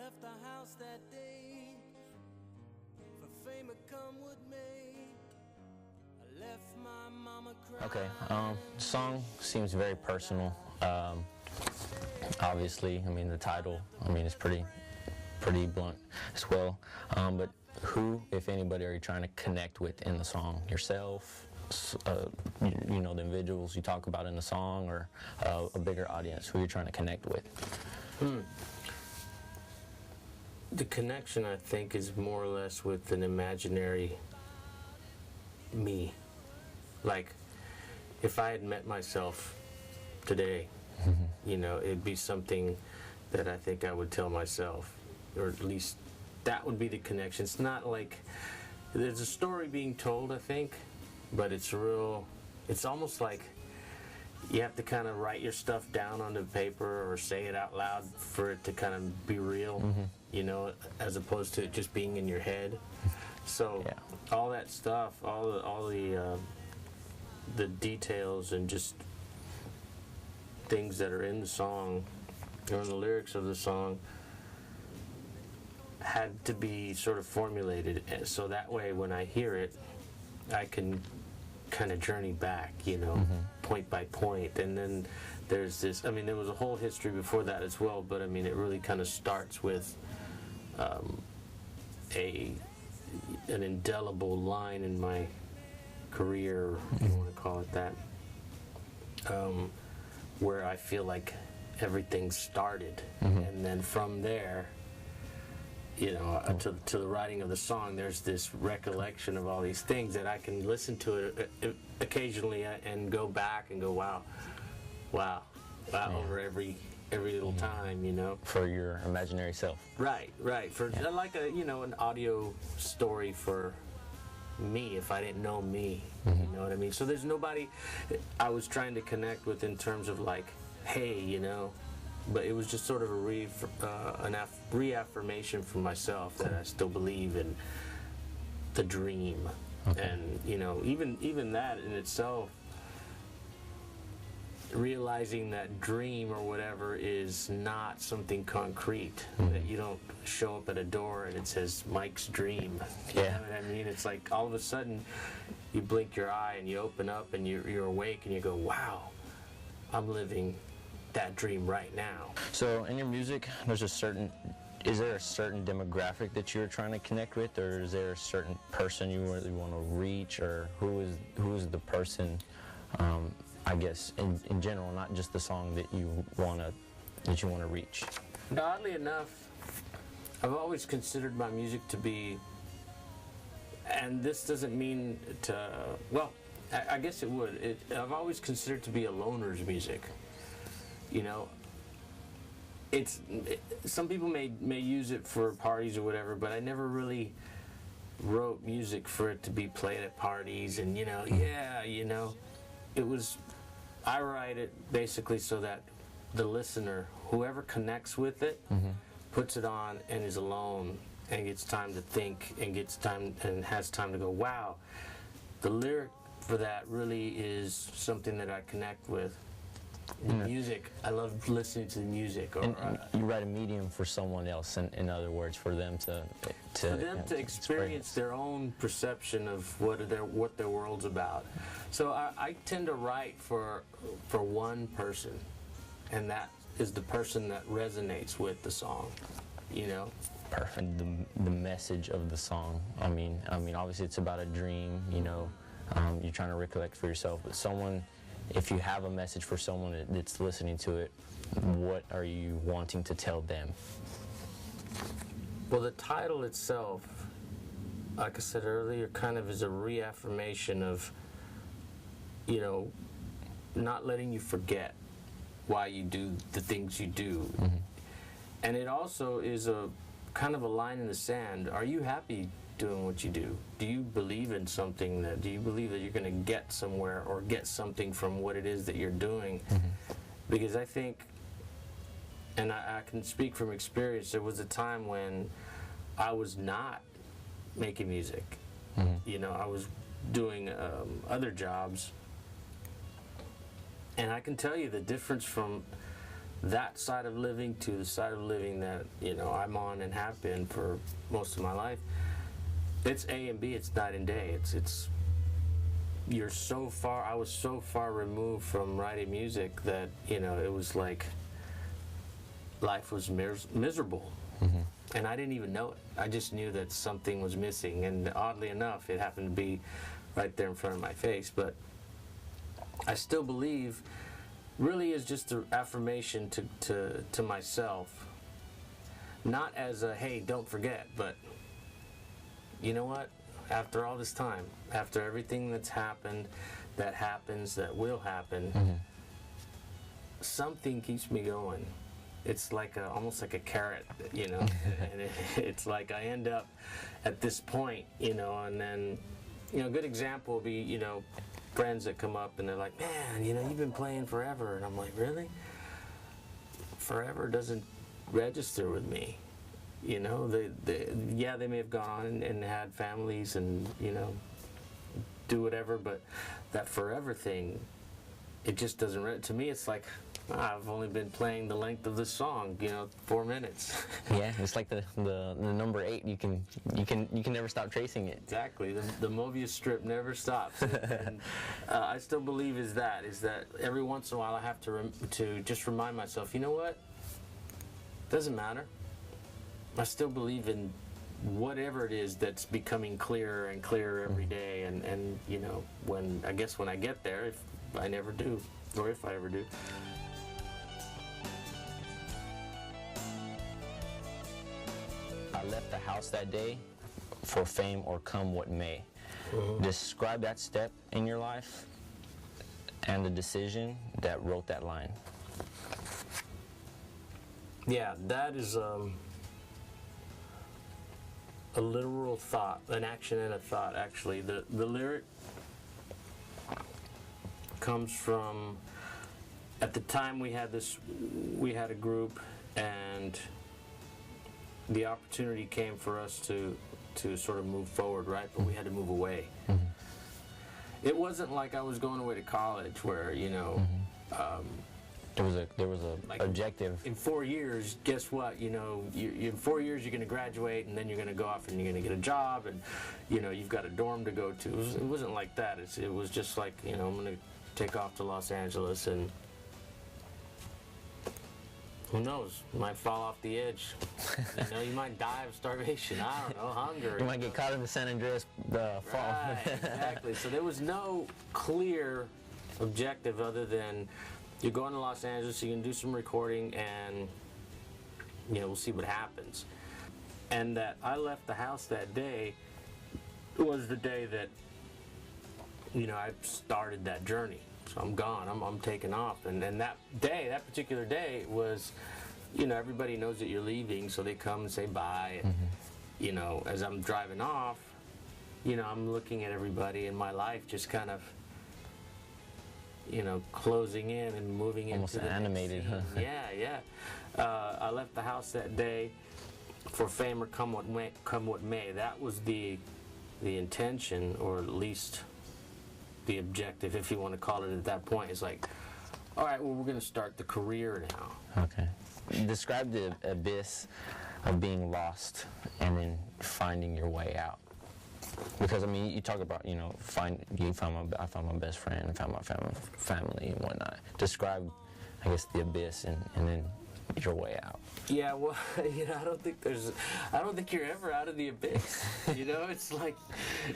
left the house that day, for fame had come what may. I left my mama crying. Okay, the song seems very personal. Obviously, I mean the title, it's pretty blunt as well. But who, if anybody, are you trying to connect with in the song? Yourself, you know, the individuals you talk about in the song, or a bigger audience? Who you're trying to connect with? The connection, I think, is more or less with an imaginary me. Like, if I had met myself today, you know, it'd be something that I think I would tell myself, or at least that would be the connection. It's not like there's a story being told, I think, but it's almost like you have to kind of write your stuff down on the paper or say it out loud for it to kind of be real, you know, as opposed to it just being in your head. So all that stuff, all the details and just things that are in the song or in the lyrics of the song had to be sort of formulated, so that way when I hear it, I can kind of journey back, you know, point by point. And then there's this, there was a whole history before that as well, but it really kind of starts with an indelible line in my career, if you want to call it that, where I feel like everything started, and then from there, you know, to the writing of the song, there's this recollection of all these things that I can listen to it occasionally and go back and go, wow, over every little time, you know. For your imaginary self. Right. For like an audio story for me, if I didn't know me, you know what I mean? So there's nobody I was trying to connect with in terms of like, hey, you know, but it was just sort of a reaffirmation for myself that I still believe in the dream. And, you know, even that in itself, realizing that dream or whatever is not something concrete, that you don't show up at a door and it says Mike's dream. You know what I mean? It's like all of a sudden you blink your eye and you open up and you're awake and you go, wow, I'm living that dream right now. So in your music, is there a certain demographic that you're trying to connect with, or is there a certain person you really want to reach, or who is the person, I guess, in general, not just the song that you want to reach? Oddly enough, I've always considered my music to be, and this doesn't mean to, well, I guess it would. I've always considered it to be a loner's music. You know, some people may use it for parties or whatever, but I never really wrote music for it to be played at parties and, you know, I write it basically so that the listener, whoever connects with it, puts it on and is alone and gets time to think and has time to go, wow, the lyric for that really is something that I connect with. Music, I love listening to the music. And you write a medium for someone else, in other words, for them to experience their own perception of what their world's about. So I tend to write for one person, and that is the person that resonates with the song, you know. Perfect. The message of the song. I mean, obviously it's about a dream, you know. You're trying to recollect for yourself, but if you have a message for someone that's listening to it, what are you wanting to tell them? Well, the title itself, like I said earlier, kind of is a reaffirmation of, you know, not letting you forget why you do the things you do. And it also is a kind of a line in the sand. Are you happy doing what you do? Do you believe in something? Do you believe that you're going to get somewhere or get something from what it is that you're doing? Because I think, and I can speak from experience, there was a time when I was not making music. You know, I was doing other jobs, and I can tell you the difference from that side of living to the side of living that, you know, I'm on and have been for most of my life, it's A and B, it's night and day. It's you're so far, I was so far removed from writing music that, you know, it was like life was miserable. And I didn't even know it. I just knew that something was missing, and oddly enough, it happened to be right there in front of my face. But I still believe really is just an affirmation to myself, not as a, hey, don't forget, but you know what? After all this time, after everything that's happened, that happens, that will happen, something keeps me going. It's like almost like a carrot, you know, and it's like I end up at this point, you know, and then, you know, a good example would be, you know, friends that come up and they're like, man, you know, you've been playing forever. And I'm like, really? Forever doesn't register with me. You know, yeah, they may have gone on and had families and, you know, do whatever, but that forever thing, it just doesn't, to me, it's like, I've only been playing the length of this song, you know, 4 minutes. Yeah, it's like the number 8. You can never stop tracing it. Exactly. The Mobius strip never stops. And I still believe is that every once in a while I have to just remind myself, you know what? Doesn't matter. I still believe in whatever it is that's becoming clearer and clearer every day, and you know, when I get there, if I never do, or if I ever do. I left the house that day for fame or come what may. Describe that step in your life and the decision that wrote that line. Yeah, that is a literal thought, an action and a thought, actually. The lyric comes from, at the time we had a group, and the opportunity came for us to sort of move forward, right? But we had to move away. It wasn't like I was going away to college where, you know, There was a like objective. in 4 years, guess what? You know, in 4 years you're going to graduate, and then you're going to go off and you're going to get a job, and you know you've got a dorm to go to. It wasn't like that. It was just like, you know, I'm going to take off to Los Angeles, and who knows? You might fall off the edge. You know, you might die of starvation. I don't know, hunger. You might get caught in the San Andreas fall. Right, exactly. So there was no clear objective other than you're going to Los Angeles, you can do some recording, and you know, we'll see what happens. And that I left the house that day was the day that, you know, I started that journey. So I'm gone, I'm taking off. And that day, that particular day was, you know, everybody knows that you're leaving, so they come and say bye. And, you know, as I'm driving off, you know, I'm looking at everybody in my life just kind of, you know, closing in and moving into Almost the next animated, scene. huh? Yeah. I left the house that day for fame or come what may. That was the intention, or at least the objective, if you want to call it at that point. It's like, all right, well, we're going to start the career now. Okay. Describe the abyss of being lost and then finding your way out. Because I mean, you talk about, you know, I found my best friend, I found my family and whatnot. Describe, I guess, the abyss and then your way out. Yeah, well, you know, I don't think you're ever out of the abyss. You know, it's like,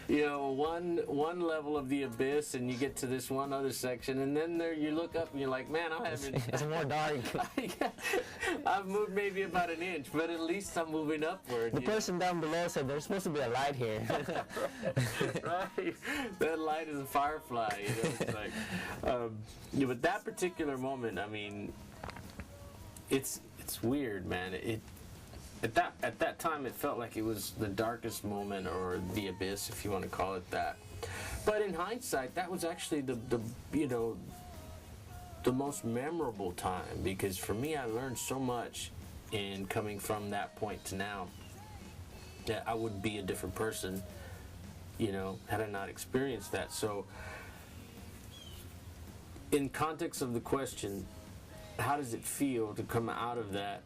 you know, one level of the abyss, and you get to this one other section, and then there you look up and you're like, man, It's more dark. I've moved maybe about an inch, but at least I'm moving upward. The person down below said there's supposed to be a light here. Right. That light is a firefly. You know, it's like, yeah, but that particular moment, I mean, it's weird, man. At that time, it felt like it was the darkest moment, or the abyss, if you want to call it that. But in hindsight, that was actually the you know, the most memorable time, because for me, I learned so much in coming from that point to now, that I would be a different person, you know, had I not experienced that. So in context of the question, how does it feel to come out of that?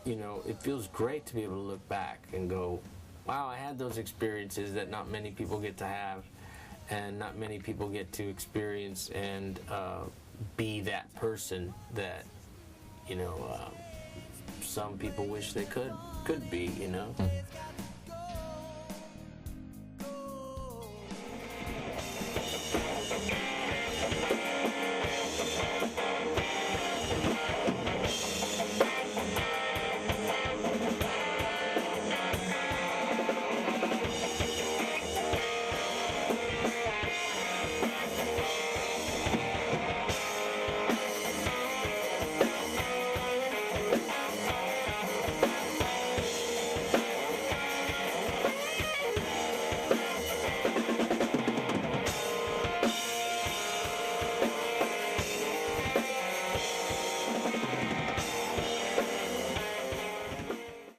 You know, it feels great to be able to look back and go, wow, I had those experiences that not many people get to have, and not many people get to experience and be that person that, you know, some people wish they could be, you know.